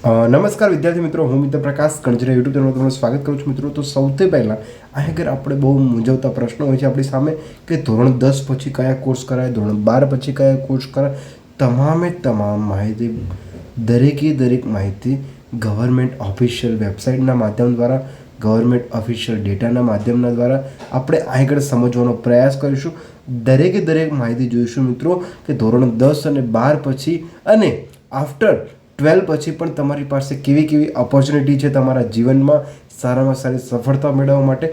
નમસ્કાર વિદ્યાર્થી મિત્રો, હું મિત્ર પ્રકાશ કણજરા યુટ્યુબ ચેનલમાં તમારું સ્વાગત કરું છું. મિત્રો, તો સૌથી પહેલાં આગળ આપણે બહુ મૂંઝવતા પ્રશ્નો હોય છે આપણી સામે કે ધોરણ 10 પછી કયા કોર્સ કરાય, ધોરણ 12 પછી કયા કોર્સ કરાય. તમામ માહિતી, દરેક માહિતી ગવર્મેન્ટ ઓફિશિયલ વેબસાઇટના માધ્યમ દ્વારા, ગવર્મેન્ટ ઓફિશિયલ ડેટાના માધ્યમના દ્વારા આપણે આગળ સમજવાનો પ્રયાસ કરીશું. દરેક માહિતી જોઈશું મિત્રો કે ધોરણ 10 અને 12 પછી અને આફ્ટર 12 પછી પણ તમારી પાસે કેવી ઓપોર્ચ્યુનિટી છે તમારા જીવનમાં સારામાં સારી સફળતા મેળવવા માટે.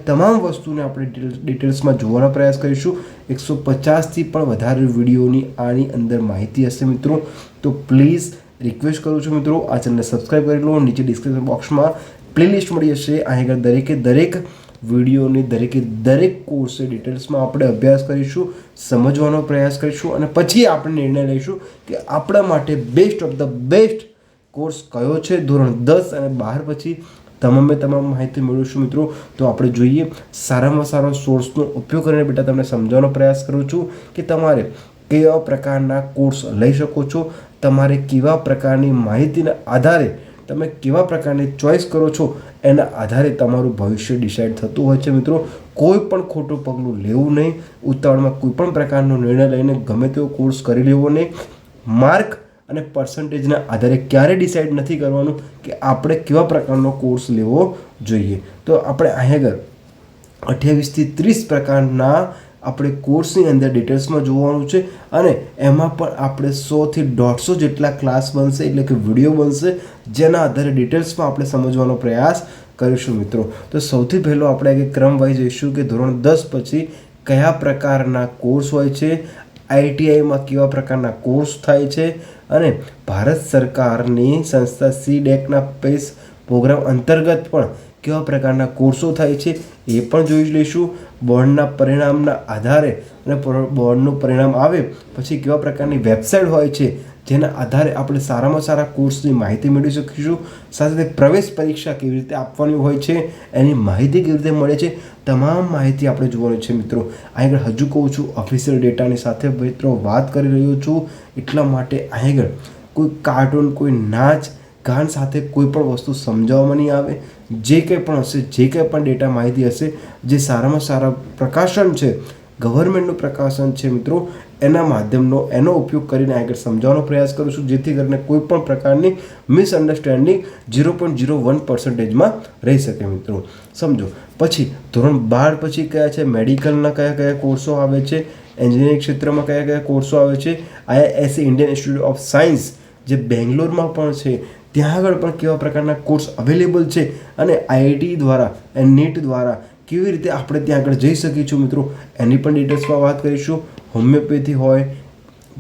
તમામ વસ્તુને આપણે ડિટેલ્સમાં જોવાનો પ્રયાસ કરીશું. 150થી પણ વધારે વિડીયોની આની અંદર માહિતી હશે મિત્રો. તો પ્લીઝ રિક્વેસ્ટ કરું છું મિત્રો, આ ચેનલને સબસ્ક્રાઈબ કરી લો. નીચે ડિસ્ક્રિપ્શન બોક્સમાં પ્લેલિસ્ટ મળી જશે. અહીં આગળ દરેક વિડીયોની દરેક કોર્સ ડિટેલ્સમાં આપણે અભ્યાસ કરીશું, સમજવાનો પ્રયાસ કરીશું અને પછી આપણે નિર્ણય લઈશું કે આપણા માટે best of the best course કયો છે. ધોરણ 10 અને 12 પછી તમામ માહિતી મેળવીશું મિત્રો. તો આપણે જોઈએ, સારામાં સારો સોર્સનો ઉપયોગ કરીને બેટા તમને સમજાવવાનો પ્રયાસ કરું છું કે તમારે કેવા પ્રકારના કોર્સ લઈ શકો છો, તમારે કેવા પ્રકારની માહિતીના આધારે તમે કેવા પ્રકારની ચોઈસ કરો છો એના આધારે તમારું ભવિષ્ય ડિસાઇડ થતું હોય છે મિત્રો. કોઈ પણ ખોટું પગલું લેવું નહીં, ઉતાવળમાં કોઈ પણ પ્રકારનો નિર્ણય લઈને ગમે તેવો કોર્સ કરી લેવો નહીં. માર્ક અને પર્સન્ટેજના આધારે ક્યારે ડિસાઇડ નથી કરવાનું કે આપણે કેવા પ્રકારનો કોર્સ લેવો જોઈએ. તો આપણે આગળ 28થી 30 પ્રકારના આપણે કોર્સની અંદર ડિટેલ્સમાં જોવાનું છે અને એમાં પણ આપણે 100થી 150 જેટલા ક્લાસ બનશે, એટલે કે વિડીયો બનશે, જેના આધારે ડિટેલ્સમાં આપણે સમજવાનો પ્રયાસ કરીશું મિત્રો. તો સૌથી પહેલો આપણે એક ક્રમ વાઇઝ જોઈશું કે ધોરણ 10 પછી કયા પ્રકારના કોર્સ હોય છે, આઈટીઆઈમાં કેવા પ્રકારના કોર્સ થાય છે અને ભારત સરકારની સંસ્થા CDECના પેસ પ્રોગ્રામ અંતર્ગત પણ કેવા પ્રકારના કોર્સો થાય છે એ પણ જોઈ લઈશું. બોર્ડના પરિણામના આધારે અને બોર્ડનું પરિણામ આવે પછી કેવા પ્રકારની વેબસાઇટ હોય છે જેના આધારે આપણે સારામાં સારા કોર્સની માહિતી મેળવી શકીશું. સાથે પ્રવેશ પરીક્ષા કેવી રીતે આપવાની હોય છે, એની માહિતી કેવી રીતે મળે છે, તમામ માહિતી આપણે જોવાની છે મિત્રો. આગળ હજુ કહું છું, ઓફિશિયલ ડેટાની સાથે મિત્રો વાત કરી રહ્યો છું, એટલા માટે આગળ કોઈ કાર્ટૂન, કોઈ નાચ ગાન સાથે કોઈ પણ વસ્તુ સમજાવવામાં નહીં આવે. જે કંઈ પણ હશે, જે કંઈ પણ ડેટા માહિતી હશે, જે સારામાં સારા પ્રકાશન છે, ગવર્મેન્ટનું પ્રકાશન છે મિત્રો, એનો ઉપયોગ કરીને આગળ સમજાવવાનો પ્રયાસ કરું છું, જેથી કરીને કોઈ પણ પ્રકારની મિસઅન્ડરસ્ટેન્ડિંગ 0.01%માં રહી શકે મિત્રો. સમજો. પછી ધોરણ 12 પછી કયા છે, મેડિકલના કયા કોર્સો આવે છે, એન્જિનિયરિંગ ક્ષેત્રમાં કયા કોર્સો આવે છે, IISc Indian institute of science જે બેંગ્લોરમાં પણ છે, ત્યાં આગળ પણ કેવા પ્રકારના કોર્સ અવેલેબલ છે અને IIT દ્વારા અને NEET દ્વારા કેવી રીતે આપણે ત્યાં આગળ જઈ શકીશું મિત્રો, એની પણ ડિટેલ્સમાં વાત કરીશું. હોમિયોપેથી હોય,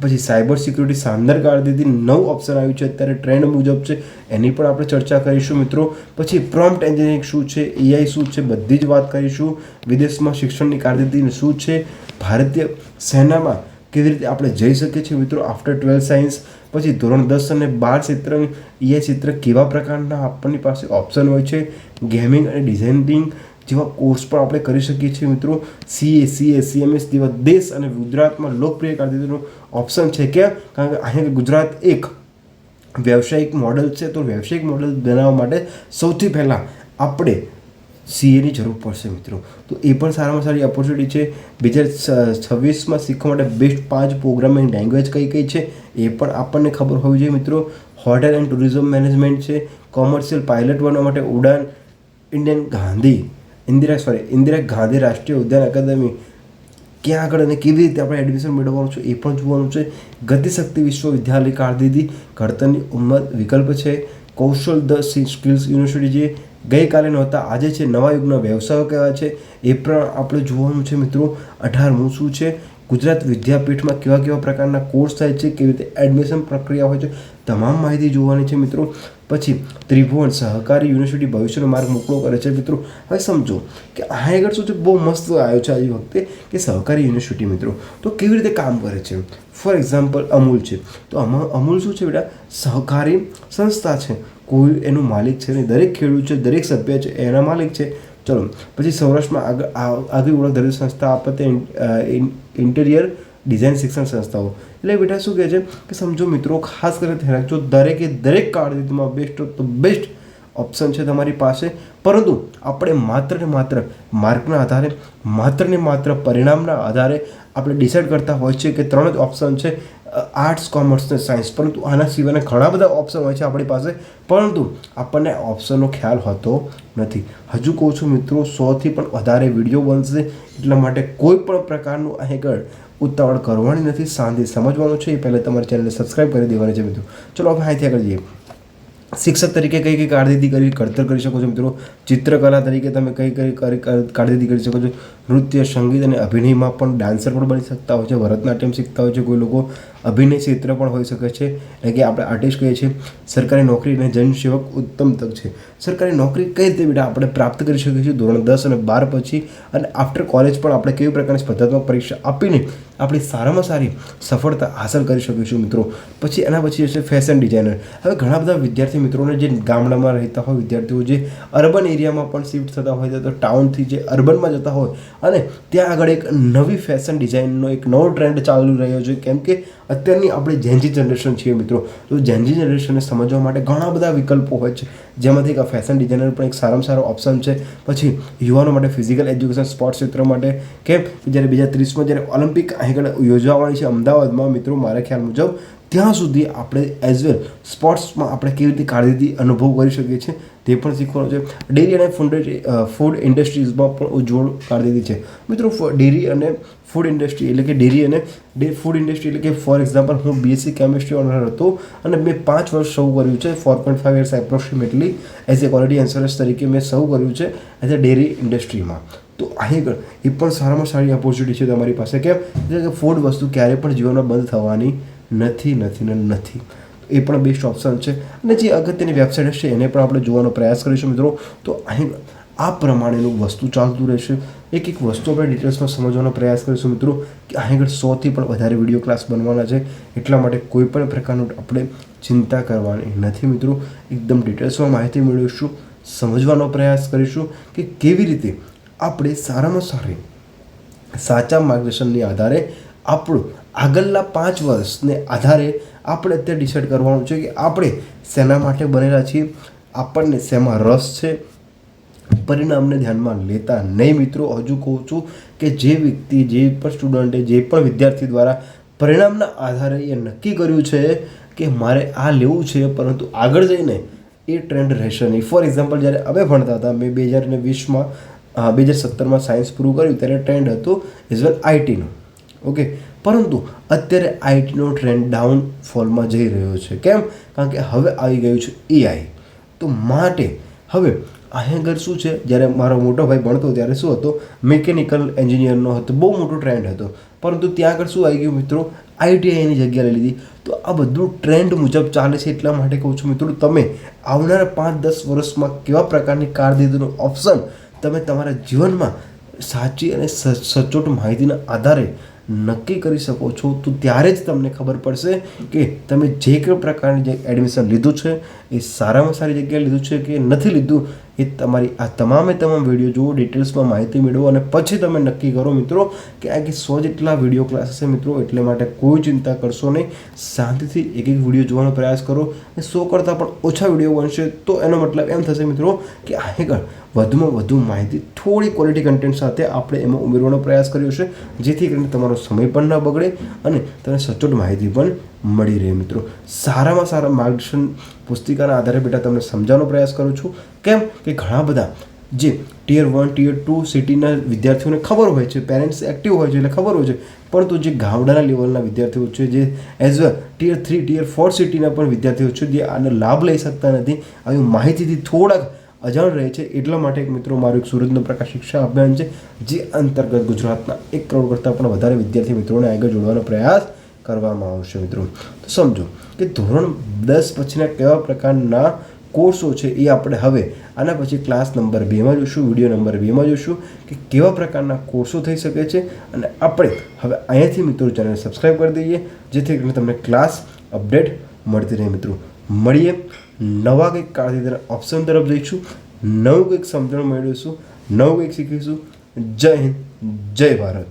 પછી સાયબર સિક્યુરિટી શાનદાર કારકિર્દી, નવું ઓપ્શન આવ્યું છે અત્યારે ટ્રેન્ડ મુજબ છે, એની પણ આપણે ચર્ચા કરીશું મિત્રો. પછી પ્રોમ્પ્ટ એન્જિનિયરિંગ શું છે, AI શું છે, બધી જ વાત કરીશું. વિદેશમાં શિક્ષણની કારકિર્દી શું છે, ભારતીય સેનામાં કેવી રીતે આપણે જઈ શકીએ છીએ મિત્રો આફ્ટર 12 સાયન્સ. પછી ધોરણ 10 અને 12 ક્ષેત્ર AI ક્ષેત્ર કેવા પ્રકારના આપણી પાસે ઓપ્શન હોય છે, ગેમિંગ અને ડિઝાઇનિંગ જેવા કોર્સ પણ આપણે કરી શકીએ છીએ મિત્રો. CA, CMS જેવા દેશ અને ગુજરાતમાં લોકપ્રિય કારકિર્દીનો ઓપ્શન છે. ક્યાં? કારણ કે અહીંયા ગુજરાત એક વ્યવસાયિક મોડલ છે. તો વ્યવસાયિક મોડલ બનાવવા માટે સૌથી પહેલાં આપણે CAની જરૂર પડશે મિત્રો. તો એ પણ સારામાં સારી ઓપોર્ચ્યુનિટી છે. 2026માં શીખવા માટે બેસ્ટ 5 પ્રોગ્રામિંગ લેંગ્વેજ કઈ છે એ પણ આપણને ખબર હોવી જોઈએ મિત્રો. હોટેલ એન્ડ ટુરિઝમ મેનેજમેન્ટ છે, કોમર્શિયલ પાયલટ બનવા માટે ઉડાન, ઇન્દિરા ગાંધી રાષ્ટ્રીય ઉદ્યાન અકાદમી, ક્યાં આગળ અને કેવી રીતે આપણે એડમિશન મેળવવાનું છે એ પણ જોવાનું છે. ગતિશક્તિ વિશ્વવિદ્યાલય કારકિર્દી, ઘડતરની ઉંમર વિકલ્પ છે. કૌશલ ધ સ્કિલ્સ યુનિવર્સિટી જે ગઈકાલે નહોતા આજે છે, નવા યુગના વ્યવસાયો કહેવાય છે એ પણ આપણે જોવાનું છે મિત્રો. 18મું શું છે, ગુજરાત વિદ્યાપીઠમાં કેવા પ્રકારના કોર્સ થાય છે, કેવી રીતે એડમિશન પ્રક્રિયા હોય છે, તમામ માહિતી જોવાની છે મિત્રો. પછી ત્રિભુવન સહકારી યુનિવર્સિટી ભવિષ્યનો માર્ગ મોકળો કરે છે મિત્રો. હવે સમજો કે આ આગળ શું છે, બહુ મસ્ત આવ્યો છે આ વખતે કે સહકારી યુનિવર્સિટી મિત્રો તો કેવી રીતે કામ કરે છે. ફોર એક્ઝામ્પલ અમૂલ છે, તો અમૂલ શું છે બેટા, સહકારી સંસ્થા છે, કોઈ એનું માલિક છે નહીં, દરેક ખેડૂત છે, દરેક સભ્ય છે એના માલિક છે. ચલો. પછી સૌરાષ્ટ્રમાં આગળ ઓળખ ધરાવતી સંસ્થા આપે ઇન્ટિરિયર ડિઝાઇન શિક્ષણ સંસ્થાઓ, એટલે બેટા શું કહે છે કે સમજો મિત્રો, ખાસ કરીને ધ્યાન રાખજો, દરેક કારકિર્દીમાં બેસ્ટ તો બેસ્ટ ઓપ્શન છે તમારી પાસે, પરંતુ આપણે માત્ર ને માત્ર માર્કના આધારે, માત્ર ને માત્ર પરિણામના આધારે આપણે ડિસાઇડ કરતા હોય છે કે 3 જ ઓપ્શન છે, આર્ટ્સ, કોમર્સ ને સાયન્સ. પરંતુ આના સિવાયના ઘણા બધા ઓપ્શન હોય છે આપણી પાસે, પરંતુ આપણને ઓપ્શનનો ખ્યાલ હોતો નથી. હજુ કહું છું મિત્રો, 100થી પણ વધારે વિડીયો બનશે, એટલા માટે કોઈ પણ પ્રકારનું આગળ ઉતાવળ કરવાની નથી, શાંતિ સમજવાનું છે. એ પહેલાં તમારી ચેનલને સબસ્ક્રાઈબ કરી દેવાની છે મિત્રો. ચલો હવે અહીંથી આગળ જઈએ. શિક્ષક તરીકે કઈ કઈ કારકિર્દી ઘડતર કરી શકો છો મિત્રો? ચિત્રકલા તરીકે તમે કઈ કઈ કારકિર્દી કરી શકો છો? નૃત્ય, સંગીત અને અભિનયમાં પણ ડાન્સર પણ બની શકતા હોય છે, ભરતનાટ્યમ શીખતા હોય છે કોઈ લોકો, અભિનય ક્ષેત્ર પણ હોઈ શકે છે, એટલે કે આપણે આર્ટિસ્ટ કહીએ છીએ. સરકારી નોકરી અને જનસેવક ઉત્તમ તક છે. સરકારી નોકરી કઈ રીતે બેટા આપણે પ્રાપ્ત કરી શકીએ છીએ? ધોરણ 10 અને 12 પછી અને આફ્ટર કોલેજ પણ આપણે કેવી પ્રકારની સ્પર્ધાત્મક પરીક્ષા આપીને આપણી સારામાં સારી સફળતા હાંસલ કરી શકીશું મિત્રો. પછી એના પછી છે ફેશન ડિઝાઇનર. હવે ઘણા બધા વિદ્યાર્થી મિત્રોને જે ગામડામાં રહેતા હોય, વિદ્યાર્થીઓ જે અર્બન એરિયામાં પણ શિફ્ટ થતા હોય છે, તો ટાઉનથી જે અર્બનમાં જતા હોય અને ત્યાં આગળ એક નવી ફેશન ડિઝાઇનનો એક નવો ટ્રેન્ડ ચાલુ રહ્યો છે. કેમ કે અત્યારની આપણે જેનજી જનરેશન છીએ મિત્રો, તો જેનજી જનરેશનને સમજવા માટે ઘણા બધા વિકલ્પો હોય છે, જેમાંથી એક ફેશન ડિઝાઇનર પણ એક સારામાં સારો ઓપ્શન છે. પછી યુવાનો માટે ફિઝિકલ એજ્યુકેશન, સ્પોર્ટ્સ ક્ષેત્ર માટે, કેમ જ્યારે 2030માં જ્યારે ઓલિમ્પિક આગળ યોજવાની છે અમદાવાદમાં મિત્રો, મારા ખ્યાલ મુજબ ત્યાં સુધી આપણે એઝ વેલ સ્પોર્ટ્સમાં આપણે કેવી રીતે કારકિર્દી અનુભવ કરી શકીએ છીએ તે પણ શીખવાનું છે. ડેરી અને ફૂડ ઇન્ડસ્ટ્રીઝમાં પણ ઉજ્જવળ કારકિર્દી છે મિત્રો. ડેરી અને ફૂડ ઇન્ડસ્ટ્રી એટલે કે ફૂડ ઇન્ડસ્ટ્રી એટલે કે ફોર એક્ઝામ્પલ, હું BSc કેમિસ્ટ્રી ઓનર હતો અને મેં 5 વર્ષ સર્વ કર્યું છે, 4.5 years approximately as a quality assurance તરીકે મેં સર્વ કર્યું છે એઝ એ ડેરી ઇન્ડસ્ટ્રીમાં. તો આગળ એ પણ સારામાં સારી ઓપોર્ચ્યુનિટી છે તમારી પાસે. કેમ કે ફૂડ વસ્તુ ક્યારેય પણ જીવનમાં બંધ થવાની નથી. એ પણ બેસ્ટ ઓપ્શન છે. અને જે અગત્યની વેબસાઇટ હશે એને પણ આપણે જોવાનો પ્રયાસ કરીશું મિત્રો. તો અહીં આ પ્રમાણેનું વસ્તુ ચાલતું રહેશે. એક વસ્તુ આપણે ડિટેલ્સમાં સમજવાનો પ્રયાસ કરીશું મિત્રો, કે અહીં આગળ 100થી પણ વધારે વિડીયો ક્લાસ બનવાના છે, એટલા માટે કોઈ પણ પ્રકારનું આપણે ચિંતા કરવાની નથી મિત્રો. એકદમ ડિટેલ્સમાં માહિતી મેળવીશું, સમજવાનો પ્રયાસ કરીશું કે કેવી રીતે આપણે સારામાં સારી સાચા માર્ગદર્શનની આધારે આપણું આગળના 5 વર્ષને આધારે આપણે અત્યારે ડિસાઇડ કરવાનું છે કે આપણે શેના માટે બનેલા છીએ, આપણને શેમાં રસ છે. પરિણામને ધ્યાનમાં લેતા નહીં મિત્રો. હજુ કહું છું કે જે વ્યક્તિ, જે પણ સ્ટુડન્ટે, જે પણ વિદ્યાર્થી દ્વારા પરિણામના આધારે એ નક્કી કર્યું છે કે મારે આ લેવું છે, પરંતુ આગળ જઈને એ ટ્રેન્ડ રહેશે નહીં. ફોર એક્ઝામ્પલ, જ્યારે અમે ભણતા હતા, મેં 2017માં સાયન્સ પૂરું કર્યું ત્યારે ટ્રેન્ડ હતો એઝ વેલ આઈટીનો. ઓકે, પરંતુ અત્યારે આઈટીનો ટ્રેન્ડ ડાઉનફોલમાં જઈ રહ્યો છે. કેમ? કારણ કે હવે આવી ગયું છે AI. તો માટે હવે અહીં આગળ શું છે, જ્યારે મારો મોટો ભાઈ ભણતો ત્યારે શું હતો, મિકેનિકલ એન્જિનિયરનો હતો, બહુ મોટો ટ્રેન્ડ હતો, પરંતુ ત્યાં આગળ શું આવી ગયું મિત્રો, ITIની જગ્યા લઈ લીધી. તો આ બધું ટ્રેન્ડ મુજબ ચાલે છે. એટલા માટે કહું છું મિત્રો, તમે આવનારા 5-10 વર્ષમાં કેવા પ્રકારની કારકિર્દીનું ઓપ્શન તમે તમારા જીવનમાં સાચી અને સચોટ માહિતીના આધારે નક્કી કરી શકો છો, તો ત્યારે જ તમને ખબર પડશે કે તમે જે કોઈ પ્રકારની જે એડમિશન લીધું છે એ સારામાં સારી જગ્યાએ લીધું છે કે નથી લીધું. એ તમારી આ તમામ વિડીયો જુઓ, ડિટેલ્સમાં માહિતી મેળવો અને પછી તમે નક્કી કરો મિત્રો કે આ 100 જેટલા વિડીયો ક્લાસ હશે મિત્રો, એટલે માટે કોઈ ચિંતા કરશો નહીં. શાંતિથી એક વિડીયો જોવાનો પ્રયાસ કરો. 100 કરતાં પણ ઓછા વિડીયો બનશે તો એનો મતલબ એમ થશે મિત્રો કે આગળ વધુમાં વધુ માહિતી થોડી ક્વોલિટી કન્ટેન્ટ સાથે આપણે એમાં ઉમેરવાનો પ્રયાસ કર્યો છે, જેથી કરીને તમારો સમય પણ ન બગડે અને તમને સચોટ માહિતી પણ મળી રહે મિત્રો. સારામાં સારા માર્ગદર્શન પુસ્તિકાના આધારે બેટા તમને સમજાવવાનો પ્રયાસ કરું છું. કેમ કે ઘણા બધા જે Tier 1, Tier 2 સિટીના વિદ્યાર્થીઓને ખબર હોય છે, પેરેન્ટ્સ એક્ટિવ હોય છે એટલે ખબર હોય છે, પરંતુ જે ગામડાના લેવલના વિદ્યાર્થીઓ છે, જે એઝ વેલ Tier 3, Tier 4 સિટીના પણ વિદ્યાર્થીઓ છે, જે આનો લાભ લઈ શકતા નથી, આવી માહિતીથી થોડાક અજાણ રહે છે. એટલા માટે મિત્રો મારું એક સુરતનો પ્રકાશ શિક્ષા અભિયાન છે, જે અંતર્ગત ગુજરાતના 1 કરોડ કરતાં પણ વધારે વિદ્યાર્થી મિત્રોને આગળ જોડવાનો પ્રયાસ કરવામાં આવશે મિત્રો. તો સમજો કે ધોરણ 10 પછીના કેવા પ્રકારના કોર્સો છે એ આપણે હવે આના પછી ક્લાસ નંબર 2માં જોઈશું, વિડીયો નંબર 2માં જોઈશું કે કેવા પ્રકારના કોર્સો થઈ શકે છે. અને આપણે હવે અહીંયાથી મિત્રો ચેનલ સબસ્ક્રાઈબ કરી દઈએ, જેથી કરીને તમને ક્લાસ અપડેટ મળતી રહે મિત્રો. મળીએ નવા કંઈક કારકિર્દીના ઓપ્શન તરફ જઈશું, નવું કંઈક સમજણ મેળવીશું, નવું કંઈક શીખીશું. જય હિન્દ, જય ભારત.